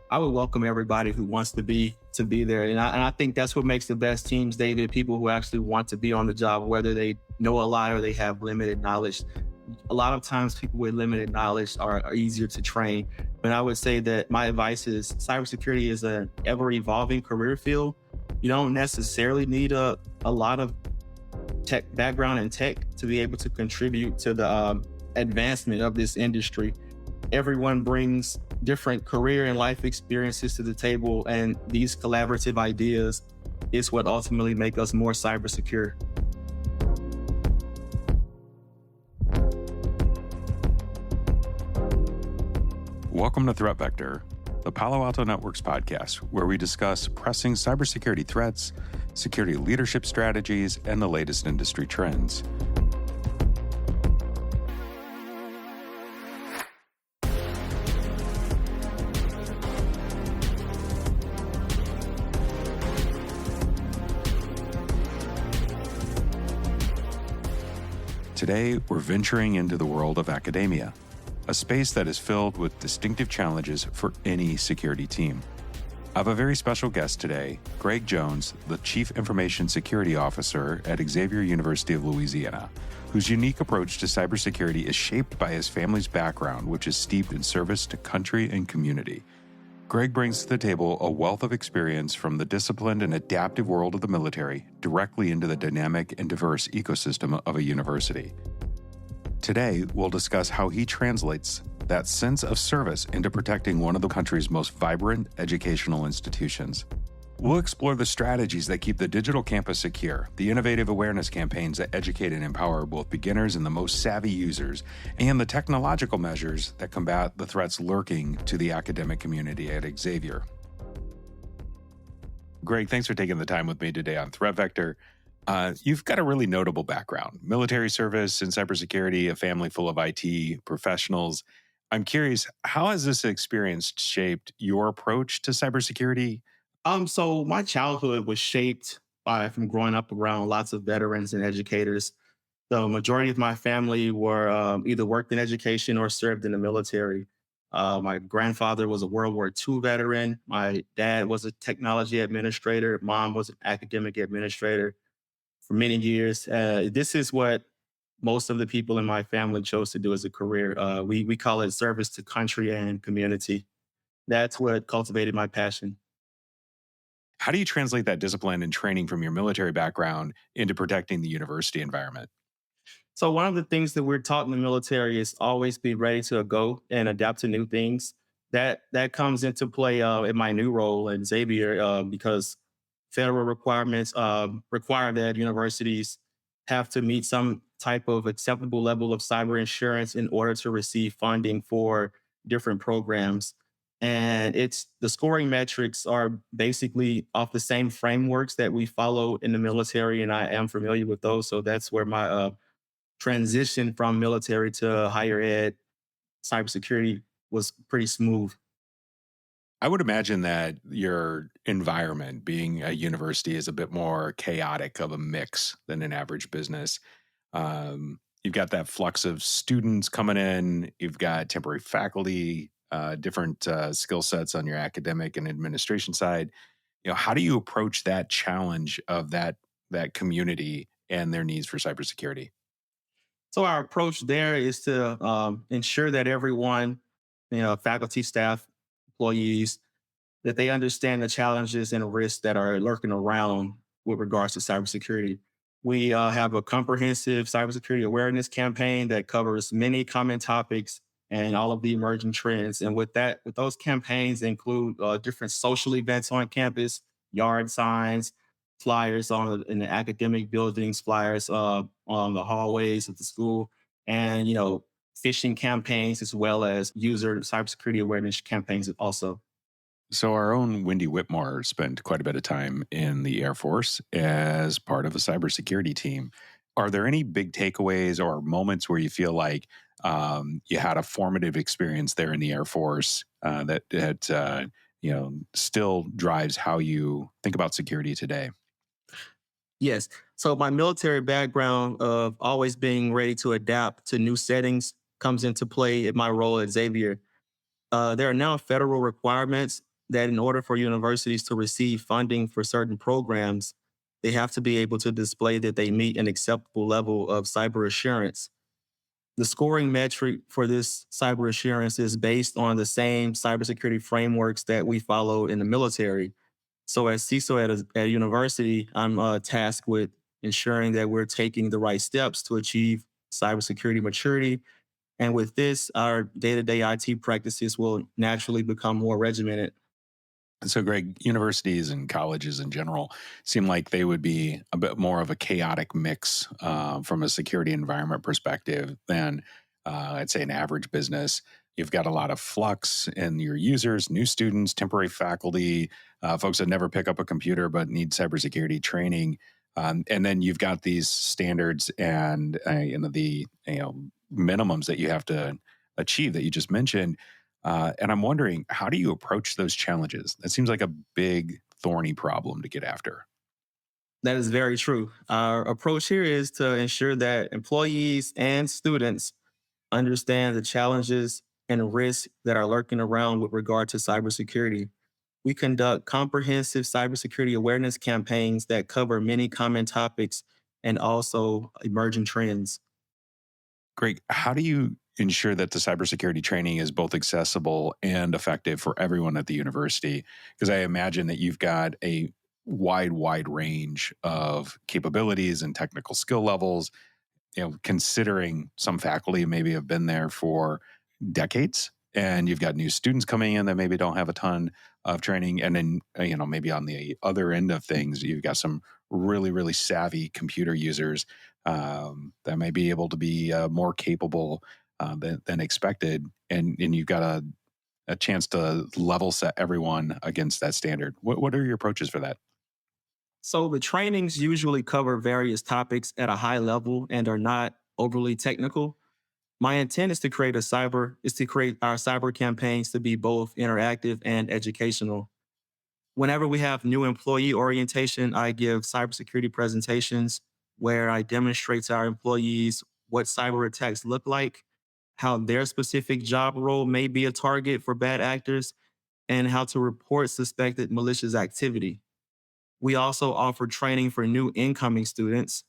I would welcome everybody who wants to be there. And I think that's what makes the best teams, David, people who actually want to be on the job, whether they know a lot or they have limited knowledge. A lot of times people with limited knowledge are easier to train. But I would say that my advice is cybersecurity is an ever evolving career field. You don't necessarily need a lot of tech background in tech to be able to contribute to the advancement of this industry. Everyone brings different career and life experiences to the table, and these collaborative ideas is what ultimately make us more cyber secure. Welcome to Threat Vector, the Palo Alto Network's podcast, where we discuss pressing cybersecurity threats, security leadership strategies, and the latest industry trends. Today, we're venturing into the world of academia, a space that is filled with distinctive challenges for any security team. I have a very special guest today, Greg Jones, the Chief Information Security Officer at Xavier University of Louisiana, whose unique approach to cybersecurity is shaped by his family's background, which is steeped in service to country and community. Greg brings to the table a wealth of experience from the disciplined and adaptive world of the military directly into the dynamic and diverse ecosystem of a university. Today, we'll discuss how he translates that sense of service into protecting one of the country's most vibrant educational institutions. We'll explore the strategies that keep the digital campus secure, the innovative awareness campaigns that educate and empower both beginners and the most savvy users, and the technological measures that combat the threats lurking to the academic community at Xavier. Greg, thanks for taking the time with me today on Threat Vector. You've got a really notable background, military service and cybersecurity, a family full of IT professionals. I'm curious, how has this experience shaped your approach to cybersecurity? So my childhood was shaped from growing up around lots of veterans and educators. The majority of my family were either worked in education or served in the military. My grandfather was a World War II veteran. My dad was a technology administrator. Mom was an academic administrator for many years. This is what most of the people in my family chose to do as a career. We call it service to country and community. That's what cultivated my passion. How do you translate that discipline and training from your military background into protecting the university environment? So one of the things that we're taught in the military is always be ready to go and adapt to new things. That comes into play in my new role at Xavier because federal requirements require that universities have to meet some type of acceptable level of cyber insurance in order to receive funding for different programs. And the scoring metrics are basically off the same frameworks that we follow in the military, and I am familiar with those. So that's where my transition from military to higher ed cybersecurity was pretty smooth. I would imagine that your environment, being a university, is a bit more chaotic of a mix than an average business. You've got that flux of students coming in, you've got temporary faculty, different skill sets on your academic and administration side. How do you approach that challenge of that community and their needs for cybersecurity? So our approach there is to ensure that everyone, faculty, staff, employees, that they understand the challenges and risks that are lurking around with regards to cybersecurity. We have a comprehensive cybersecurity awareness campaign that covers many common topics and all of the emerging trends. And with those campaigns include different social events on campus, yard signs, flyers in the academic buildings, flyers on the hallways of the school, and phishing campaigns as well as user cybersecurity awareness campaigns also. So our own Wendy Whitmore spent quite a bit of time in the Air Force as part of a cybersecurity team. Are there any big takeaways or moments where you feel like you had a formative experience there in the Air Force that still drives how you think about security today? Yes. So my military background of always being ready to adapt to new settings comes into play in my role at Xavier. There are now federal requirements that in order for universities to receive funding for certain programs, they have to be able to display that they meet an acceptable level of cyber assurance. The scoring metric for this cyber assurance is based on the same cybersecurity frameworks that we follow in the military. So, as CISO at a university, I'm tasked with ensuring that we're taking the right steps to achieve cybersecurity maturity. And with this, our day to day IT practices will naturally become more regimented. So, Greg, universities and colleges in general seem like they would be a bit more of a chaotic mix from a security environment perspective than, I'd say, an average business. You've got a lot of flux in your users, new students, temporary faculty, folks that never pick up a computer but need cybersecurity training. And then you've got these standards and the minimums that you have to achieve that you just mentioned. And I'm wondering, how do you approach those challenges? That seems like a big, thorny problem to get after. That is very true. Our approach here is to ensure that employees and students understand the challenges and risks that are lurking around with regard to cybersecurity. We conduct comprehensive cybersecurity awareness campaigns that cover many common topics and also emerging trends. Greg, how do you ensure that the cybersecurity training is both accessible and effective for everyone at the university? Because I imagine that you've got a wide range of capabilities and technical skill levels. Considering some faculty maybe have been there for decades, and you've got new students coming in that maybe don't have a ton of training, and then maybe on the other end of things, you've got some really savvy computer users that may be able to be more capable than expected, and you've got a chance to level set everyone against that standard. What are your approaches for that? So the trainings usually cover various topics at a high level and are not overly technical. My intent is to create our cyber campaigns to be both interactive and educational. Whenever we have new employee orientation, I give cybersecurity presentations where I demonstrate to our employees what cyber attacks look like, how their specific job role may be a target for bad actors, and how to report suspected malicious activity. We also offer training for new incoming students.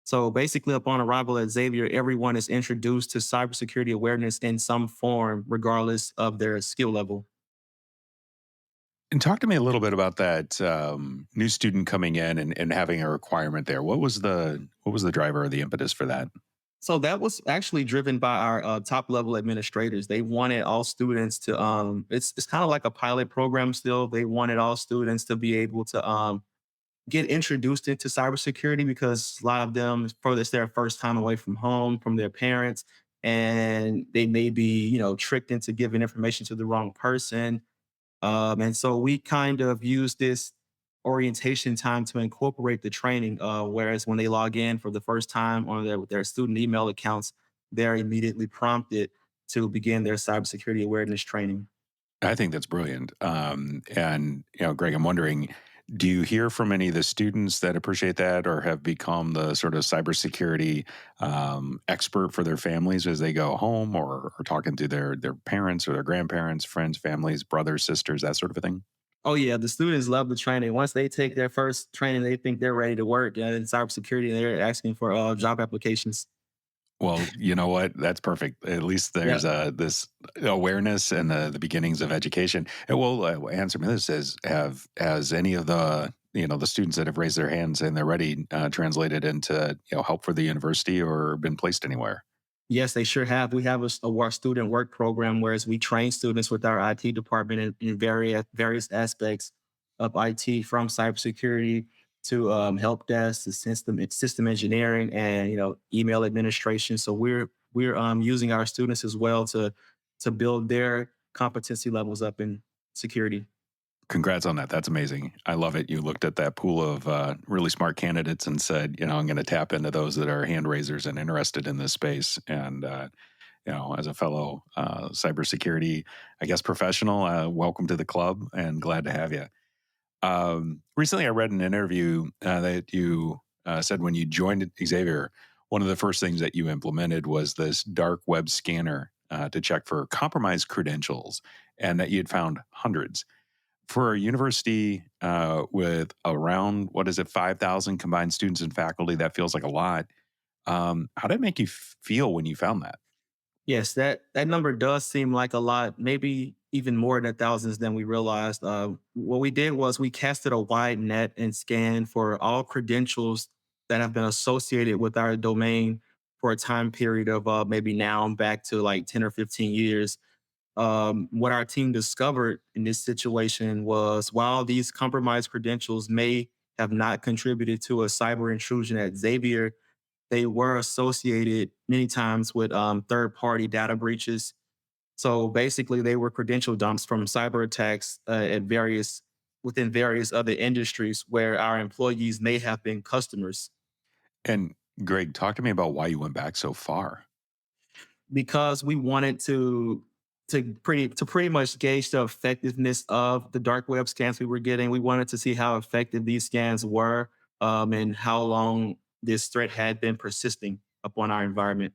So basically, upon arrival at Xavier, everyone is introduced to cybersecurity awareness in some form, regardless of their skill level. And talk to me a little bit about that new student coming in and having a requirement there. What was the driver or the impetus for that? So that was actually driven by our top level administrators. They wanted all students to it's kind of like a pilot program still. They wanted all students to be able to get introduced into cybersecurity because a lot of them for this their first time away from home from their parents, and they may be tricked into giving information to the wrong person. And so we kind of use this orientation time to incorporate the training. Whereas when they log in for the first time on their student email accounts, they're immediately prompted to begin their cybersecurity awareness training. I think that's brilliant. And Greg, I'm wondering, do you hear from any of the students that appreciate that or have become the sort of cybersecurity expert for their families as they go home, or talking to their parents or their grandparents, friends, families, brothers, sisters, that sort of a thing? Oh yeah, the students love the training. Once they take their first training, they think they're ready to work in cybersecurity, and they're asking for job applications. Well, you know what? That's perfect. At least Yeah. there's this awareness and the beginnings of education. And well, answer me this: is have has any of the students that have raised their hands and they're ready translated into help for the university or been placed anywhere? Yes, they sure have. We have a student work program, whereas we train students with our IT department in various aspects of IT, from cybersecurity to help desk to system engineering and email administration. So we're using our students as well to build their competency levels up in security. Congrats on that. That's amazing. I love it. You looked at that pool of really smart candidates and said, I'm going to tap into those that are hand raisers and interested in this space. And as a fellow cybersecurity, I guess, professional, welcome to the club and glad to have you. Recently, I read an interview that you said when you joined Xavier, one of the first things that you implemented was this dark web scanner to check for compromised credentials, and that you'd found hundreds. For a university with around, what is it, 5,000 combined students and faculty, that feels like a lot. How did it make you feel when you found that? Yes, that number does seem like a lot, maybe even more than thousands than we realized. What we did was we casted a wide net and scanned for all credentials that have been associated with our domain for a time period of maybe now back to like 10 or 15 years. What our team discovered in this situation was while these compromised credentials may have not contributed to a cyber intrusion at Xavier, they were associated many times with third party data breaches. So basically, they were credential dumps from cyber attacks at within various other industries where our employees may have been customers. And Greg, talk to me about why you went back so far. Because we wanted to pretty much gauge the effectiveness of the dark web scans we were getting. We wanted to see how effective these scans were, and how long this threat had been persisting upon our environment.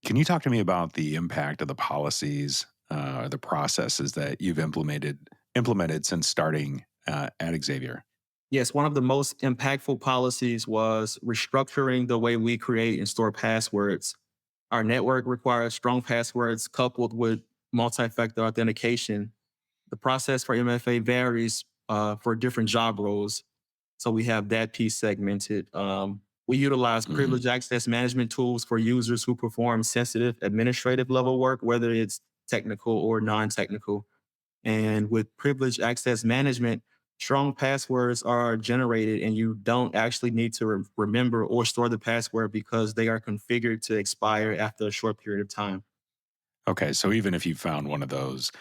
Can you talk to me about the impact of the policies, the processes that you've implemented since starting at Xavier? Yes, one of the most impactful policies was restructuring the way we create and store passwords. Our network requires strong passwords coupled with multi factor authentication. The process for MFA varies for different job roles. So we have that piece segmented. We utilize Mhm. privileged access management tools for users who perform sensitive administrative level work, whether it's technical or non technical. And with privileged access management, strong passwords are generated and you don't actually need to remember or store the password because they are configured to expire after a short period of time. Okay, so even if you found one of those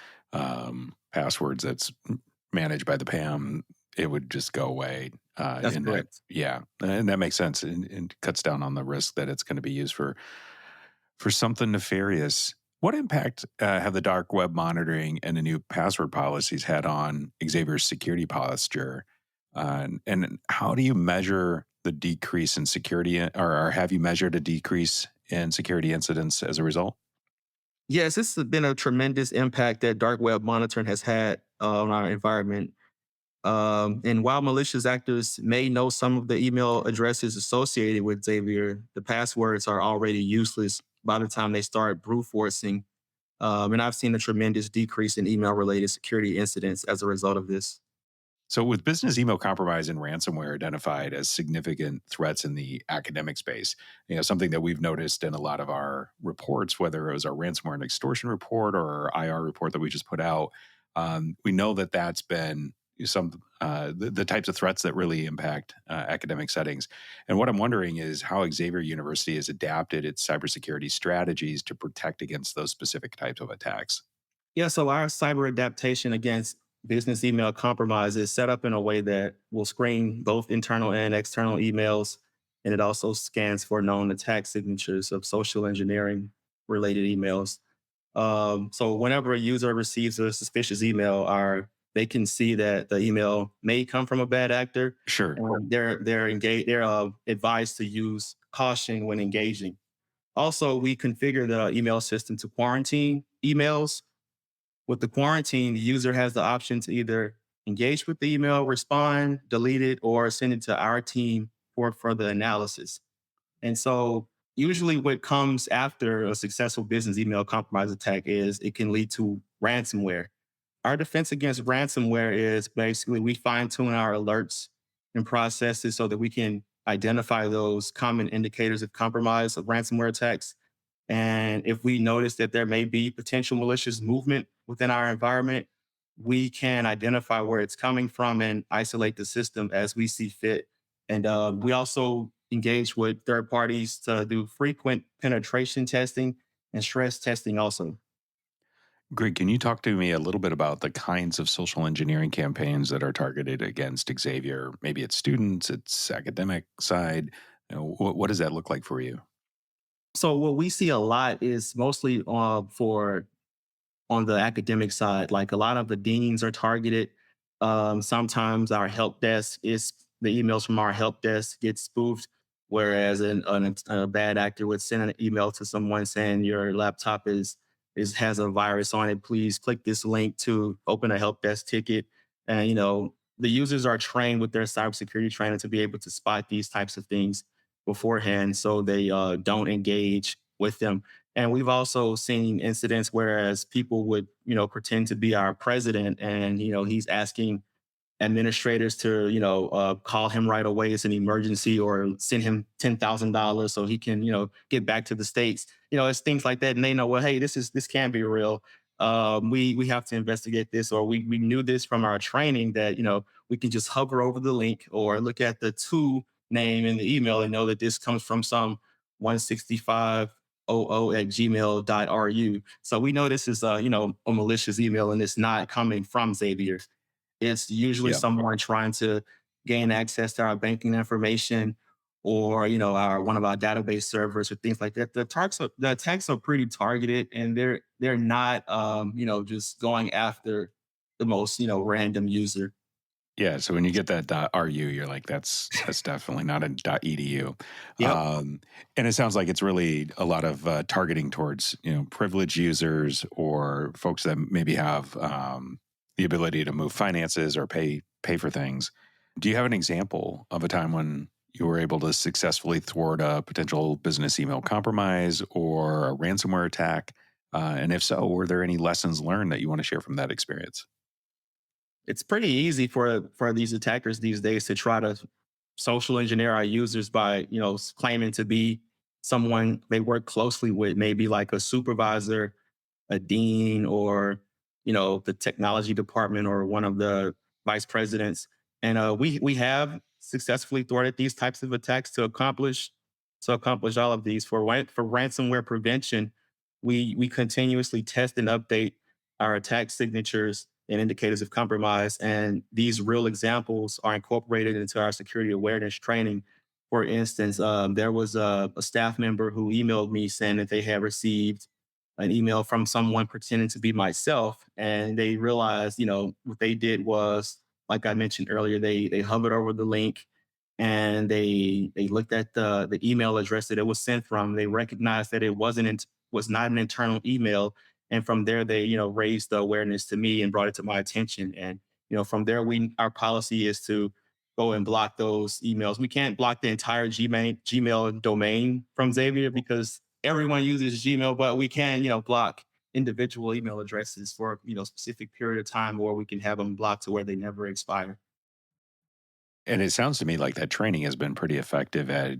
passwords that's managed by the PAM, it would just go away. That's correct. Yeah, and that makes sense and cuts down on the risk that it's going to be used for something nefarious. What impact have the dark web monitoring and the new password policies had on Xavier's security posture? And how do you measure the decrease in security, or have you measured a decrease in security incidents as a result? Yes, this has been a tremendous impact that dark web monitoring has had on our environment. And while malicious actors may know some of the email addresses associated with Xavier, the passwords are already useless by the time they start brute forcing. And I've seen a tremendous decrease in email related security incidents as a result of this. So, with business email compromise and ransomware identified as significant threats in the academic space, something that we've noticed in a lot of our reports, whether it was our ransomware and extortion report or our IR report that we just put out, we know that that's been the types of threats that really impact academic settings. And what I'm wondering is how Xavier University has adapted its cybersecurity strategies to protect against those specific types of attacks. Yeah, so our cyber adaptation against business email compromise is set up in a way that will screen both internal and external emails. And it also scans for known attack signatures of social engineering related emails. So whenever a user receives a suspicious email, they can see that the email may come from a bad actor, Sure. and they're engaged. They're advised to use caution when engaging. Also, we configure the email system to quarantine emails. With the quarantine, the user has the option to either engage with the email, respond, delete it, or send it to our team for further analysis. And so, usually, what comes after a successful business email compromise attack is it can lead to ransomware. Our defense against ransomware is basically we fine tune our alerts and processes so that we can identify those common indicators of compromise of ransomware attacks. And if we notice that there may be potential malicious movement within our environment, we can identify where it's coming from and isolate the system as we see fit. And we also engage with third parties to do frequent penetration testing and stress testing also. Greg, can you talk to me a little bit about the kinds of social engineering campaigns that are targeted against Xavier? Maybe it's students, it's academic side. What does that look like for you? So what we see a lot is mostly for on the academic side. Like a lot of the deans are targeted. Sometimes our help desk is the emails from our help desk get spoofed, whereas a bad actor would send an email to someone saying your laptop is has a virus on it. Please click this link to open a help desk ticket. And the users are trained with their cybersecurity training to be able to spot these types of things beforehand, so they don't engage with them. And we've also seen incidents whereas people would pretend to be our president, and he's asking administrators to call him right away. It's an emergency, or send him $10,000 so he can get back to the states. It's things like that, and they know, well, hey, this can't be real. We have to investigate this, or we knew this from our training that we can just hover over the link or look at the to name in the email and know that this comes from some 16500 at gmail.ru. So we know this is a malicious email, and it's not coming from Xavier. It's usually Yeah. someone trying to gain access to our banking information, or our one of our database servers, or things like that. The attacks are pretty targeted, and they're not just going after the most random user. Yeah, so when you get that .ru, you're like, that's definitely not a .edu. Yep. And it sounds like it's really a lot of targeting towards privileged users or folks that maybe have the ability to move finances or pay for things. Do you have an example of a time when you were able to successfully thwart a potential business email compromise or a ransomware attack? And if so, were there any lessons learned that you want to share from that experience? It's pretty easy for these attackers these days to try to social engineer our users by claiming to be someone they work closely with, maybe like a supervisor, a dean, or the technology department, or one of the vice presidents. And we have successfully thwarted these types of attacks to accomplish all of these. For ransomware prevention, we continuously test and update our attack signatures and indicators of compromise. And these real examples are incorporated into our security awareness training. For instance, there was a staff member who emailed me saying that they had received an email from someone pretending to be myself, and they realized, what they did was, like I mentioned earlier, they hovered over the link, and they looked at the email address that it was sent from. They recognized that it was not an internal email, and from there they raised the awareness to me and brought it to my attention. And from there, we our policy is to go and block those emails. We can't block the entire Gmail domain from Xavier because everyone uses Gmail, but we can block individual email addresses for specific period of time, or we can have them blocked to where they never expire. And it sounds to me like that training has been pretty effective at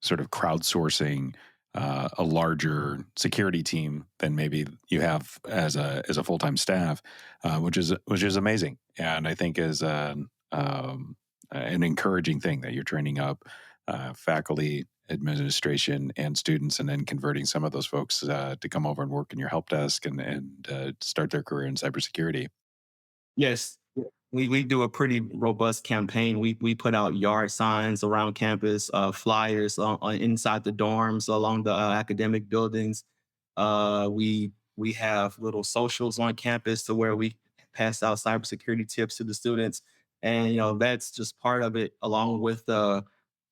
sort of crowdsourcing a larger security team than maybe you have as a full time staff, which is amazing, and I think is an encouraging thing that you're training up faculty, administration, and students, and then converting some of those folks to come over and work in your help desk and start their career in cybersecurity. Yes, we do a pretty robust campaign. We put out yard signs around campus, flyers inside the dorms, along the academic buildings. We have little socials on campus to where we pass out cybersecurity tips to the students, and that's just part of it, along with the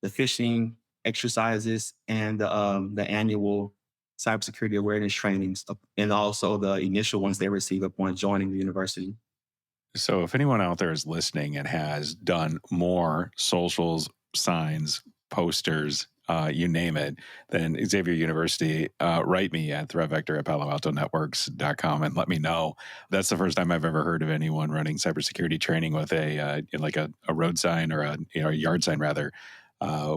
phishing exercises and the annual cybersecurity awareness trainings, and also the initial ones they receive upon joining the university. So, if anyone out there is listening and has done more socials, signs, posters, you name it, then Xavier University, write me at threatvector at paloaltonetworks.com and let me know. That's the first time I've ever heard of anyone running cybersecurity training with like a road sign or a yard sign rather,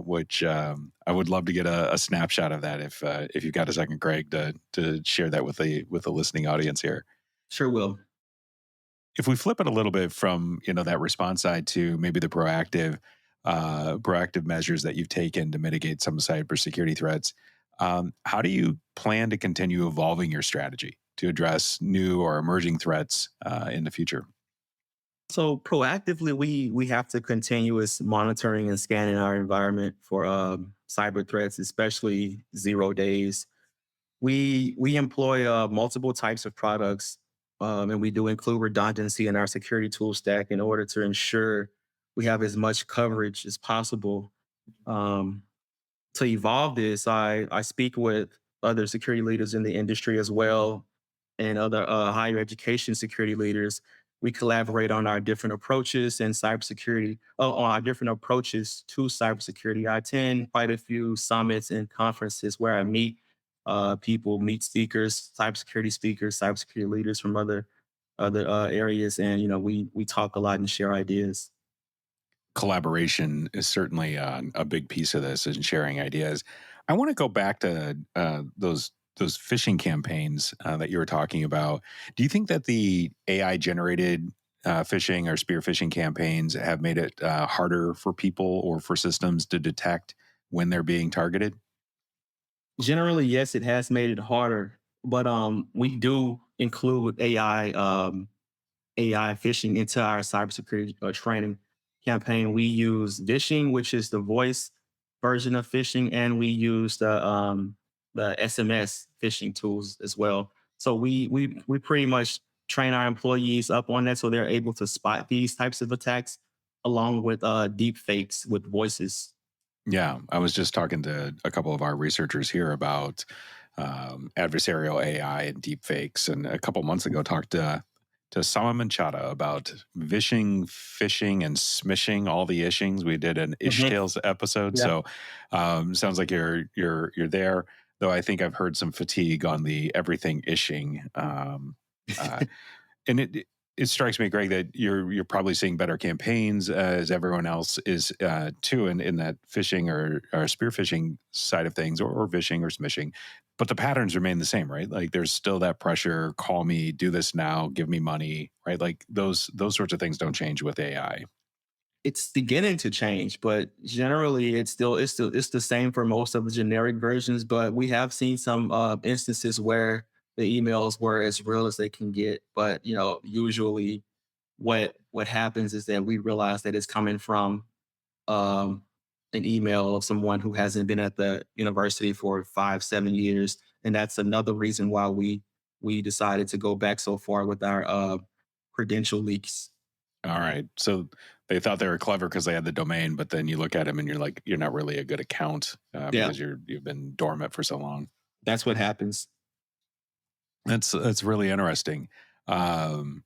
which I would love to get a snapshot of that if you've got a second, Greg, to share that with the listening audience here. Sure will. If we flip it a little bit from that response side to maybe the proactive measures that you've taken to mitigate some cybersecurity threats, how do you plan to continue evolving your strategy to address new or emerging threats in the future? So proactively, we have to continuous monitoring and scanning our environment for cyber threats, especially 0 days. We employ multiple types of products, and we do include redundancy in our security tool stack in order to ensure we have as much coverage as possible. Um, to evolve this, I speak with other security leaders in the industry as well. and other higher education security leaders. We collaborate on our different approaches and cybersecurity, on our different approaches to cybersecurity. I attend quite a few summits and conferences where I meet people, meet speakers, cybersecurity leaders from other areas, and we talk a lot and share ideas. Collaboration is certainly a big piece of this and sharing ideas. I want to go back to those phishing campaigns that you were talking about. Do you think that the AI generated phishing or spear phishing campaigns have made it harder for people or for systems to detect when they're being targeted? Generally, yes, it has made it harder, but we do include AI phishing into our cybersecurity training campaign. We use phishing, which is the voice version of phishing, and we use the SMS phishing tools as well. So we pretty much train our employees up on that, so they're able to spot these types of attacks, along with deep fakes with voices. Yeah, I was just talking to a couple of our researchers here about adversarial AI and deepfakes, and a couple months ago talked to Sama Manchada about vishing, phishing, and smishing all the ishings. We did an Ish Mhm. Tales episode, Yeah. so sounds like you're there. Though I think I've heard some fatigue on the everything ishing. Uh, and it strikes me, Greg, that you're probably seeing better campaigns as everyone else is too, in that phishing or spear phishing side of things, or vishing or smishing. But the patterns remain the same, right? Like there's still that pressure: call me, do this now, give me money, right? Like those sorts of things don't change with AI. It's beginning to change, but generally it's the same for most of the generic versions. But we have seen some instances where the emails were as real as they can get. But usually what happens is that we realize that it's coming from um, an email of someone who hasn't been at the university for 5, 7 years, and that's another reason why we decided to go back so far with our credential leaks. All right, so they thought they were clever because they had the domain, but then you look at them and you're like, you're not really a good account Yeah, because you've been dormant for so long. that's what happens. That's really interesting. Um,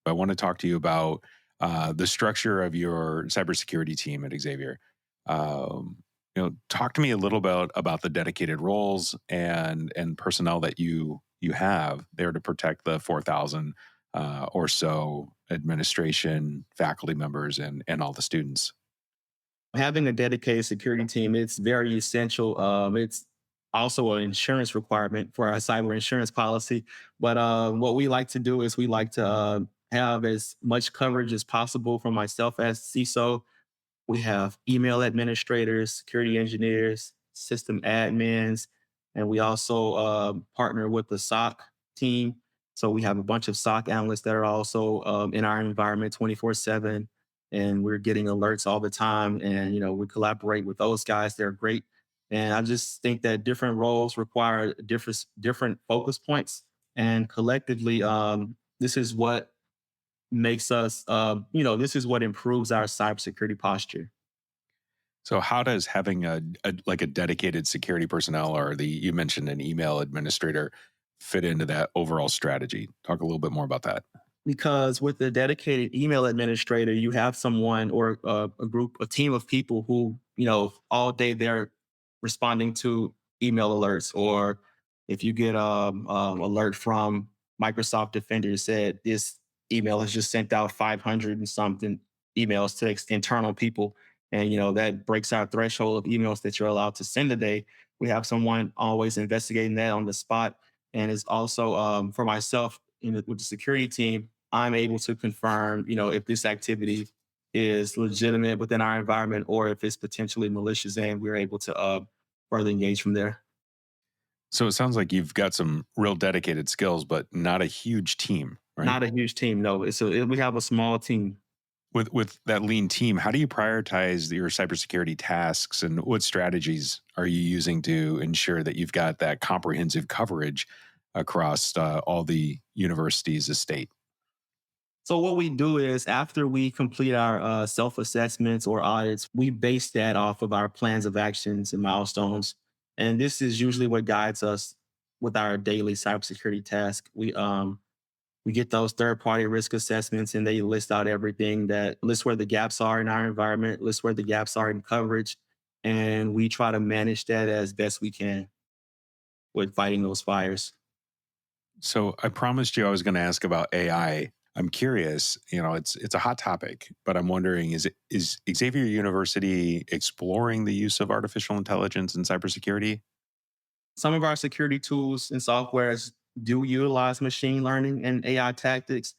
I want to talk to you about the structure of your cybersecurity team at Xavier. Talk to me a little about the dedicated roles and personnel that you have there to protect the 4,000 or so administration, faculty members, and all the students. Having a dedicated security team, it's very essential. It's also an insurance requirement for our cyber insurance policy. But what we like to do is we like to have as much coverage as possible from myself as CISO. We have email administrators, security engineers, system admins, and we also partner with the SOC team. So we have a bunch of SOC analysts that are also in our environment 24/7, and we're getting alerts all the time. And we collaborate with those guys; they're great. And I just think that different roles require different focus points, and collectively, this is what makes us, this is what improves our cybersecurity posture. So how does having a like a dedicated security personnel or the you mentioned an email administrator fit into that overall strategy? Talk a little bit more about that. Because with the dedicated email administrator, you have someone or a team of people who, all day they're responding to email alerts. Or if you get alert from Microsoft Defender said this email has just sent out 500 and something emails to internal people, and that breaks our threshold of emails that you're allowed to send a day. We have someone always investigating that on the spot, and it's also for myself with the security team. I'm able to confirm, if this activity is legitimate within our environment or if it's potentially malicious, and we're able to further engage from there. So it sounds like you've got some real dedicated skills, but not a huge team, right? Not a huge team, no. We have a small team. With that lean team, how do you prioritize your cybersecurity tasks, and what strategies are you using to ensure that you've got that comprehensive coverage across all the universities estate? So what we do is after we complete our self assessments or audits, we base that off of our plans of actions and milestones. And this is usually what guides us with our daily cybersecurity task. We get those third party risk assessments and they list out everything that lists where the gaps are in our environment, lists where the gaps are in coverage. And we try to manage that as best we can with fighting those fires. So I promised you I was going to ask about AI. I'm curious, it's a hot topic, but I'm wondering, is Xavier University exploring the use of artificial intelligence in cybersecurity? Some of our security tools and softwares do utilize machine learning and AI tactics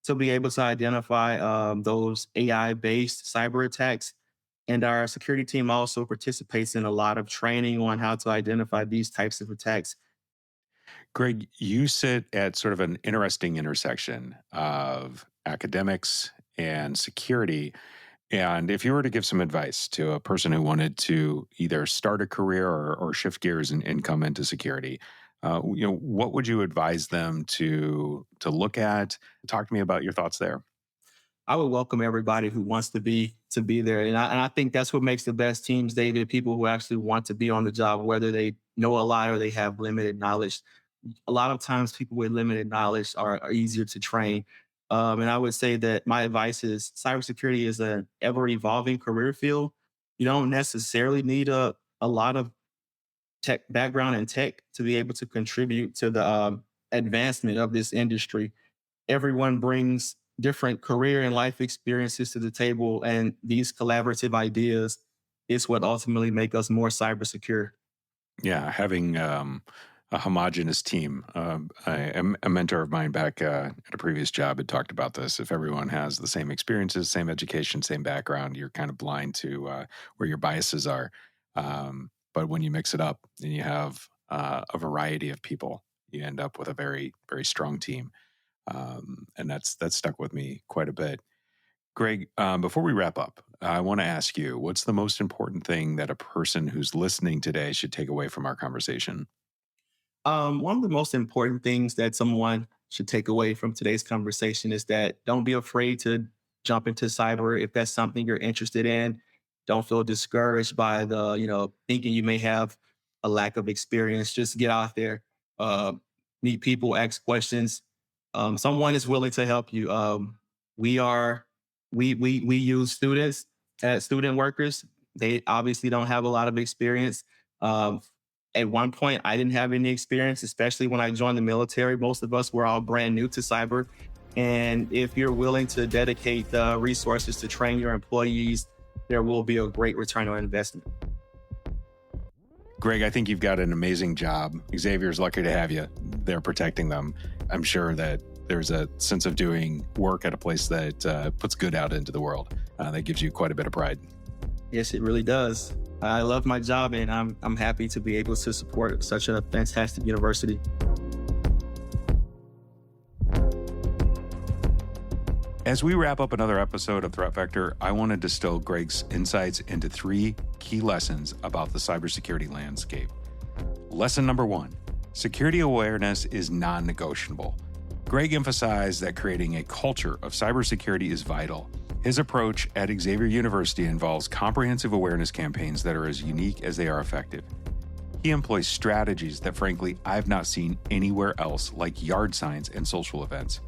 to be able to identify those AI based cyber attacks. And our security team also participates in a lot of training on how to identify these types of attacks. Greg, you sit at sort of an interesting intersection of academics and security. And if you were to give some advice to a person who wanted to either start a career or shift gears and come into security, what would you advise them to look at? Talk to me about your thoughts there. I would welcome everybody who wants to be there, and I think that's what makes the best teams, David. People who actually want to be on the job, whether they know a lot or they have limited knowledge. A lot of times, people with limited knowledge are easier to train. And I would say that my advice is cybersecurity is an ever evolving career field. You don't necessarily need a lot of tech background in tech to be able to contribute to the advancement of this industry. Everyone brings different career and life experiences to the table, and these collaborative ideas is what ultimately make us more cyber secure. Yeah, having a homogenous team. A mentor of mine back at a previous job had talked about this. If everyone has the same experiences, same education, same background, you're kind of blind to where your biases are. But when you mix it up and you have a variety of people, you end up with a very, very strong team. And that's stuck with me quite a bit. Greg, before we wrap up, I want to ask you, what's the most important thing that a person who's listening today should take away from our conversation? One of the most important things that someone should take away from today's conversation is that don't be afraid to jump into cyber if that's something you're interested in. Don't feel discouraged by the, thinking you may have a lack of experience. Just get out there, uh, meet people, ask questions. Someone is willing to help you. We are, we use students as student workers. They obviously don't have a lot of experience. Um, at one point, I didn't have any experience, especially when I joined the military. Most of us were all brand new to cyber. And if you're willing to dedicate the resources to train your employees, there will be a great return on investment. Greg, I think you've got an amazing job. Xavier's lucky to have you there protecting them. I'm sure that there's a sense of doing work at a place that puts good out into the world. That gives you quite a bit of pride. Yes, it really does. I love my job, and I'm happy to be able to support such a fantastic university. As we wrap up another episode of Threat Vector, I want to distill Greg's insights into 3 key lessons about the cybersecurity landscape. Lesson number 1, security awareness is non-negotiable. Greg emphasized that creating a culture of cybersecurity is vital. His approach at Xavier University involves comprehensive awareness campaigns that are as unique as they are effective. He employs strategies that, frankly, I've not seen anywhere else, like yard signs and social events.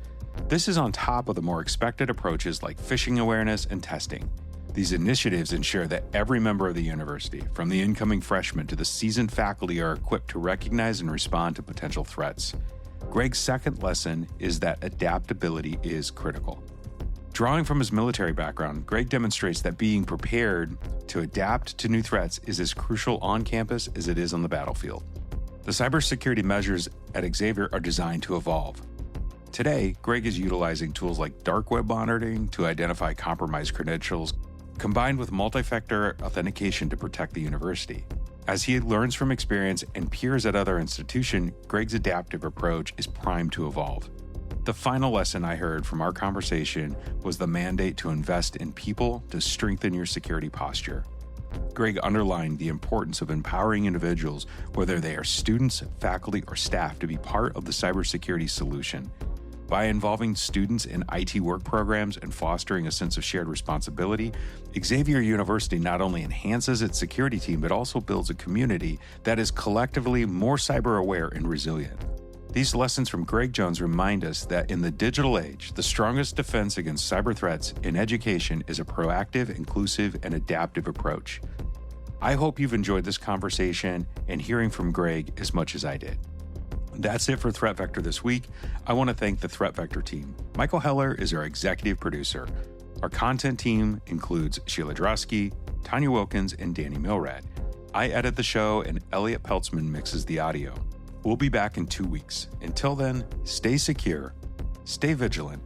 This is on top of the more expected approaches like phishing awareness and testing. These initiatives ensure that every member of the university, from the incoming freshmen to the seasoned faculty, are equipped to recognize and respond to potential threats. Greg's second lesson is that adaptability is critical. Drawing from his military background, Greg demonstrates that being prepared to adapt to new threats is as crucial on campus as it is on the battlefield. The cybersecurity measures at Xavier are designed to evolve. Today, Greg is utilizing tools like dark web monitoring to identify compromised credentials, combined with multi-factor authentication to protect the university. As he learns from experience and peers at other institutions, Greg's adaptive approach is primed to evolve. The final lesson I heard from our conversation was the mandate to invest in people to strengthen your security posture. Greg underlined the importance of empowering individuals, whether they are students, faculty, or staff, to be part of the cybersecurity solution. By involving students in IT work programs and fostering a sense of shared responsibility, Xavier University not only enhances its security team, but also builds a community that is collectively more cyber aware and resilient. These lessons from Greg Jones remind us that in the digital age, the strongest defense against cyber threats in education is a proactive, inclusive, and adaptive approach. I hope you've enjoyed this conversation and hearing from Greg as much as I did. That's it for Threat Vector this week. I want to thank the Threat Vector team. Michael Heller is our executive producer. Our content team includes Sheila Drosky, Tanya Wilkins, and Danny Milrad. I edit the show, and Elliot Peltzman mixes the audio. We'll be back in 2 weeks. Until then, stay secure, stay vigilant.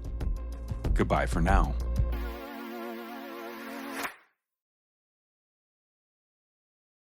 Goodbye for now.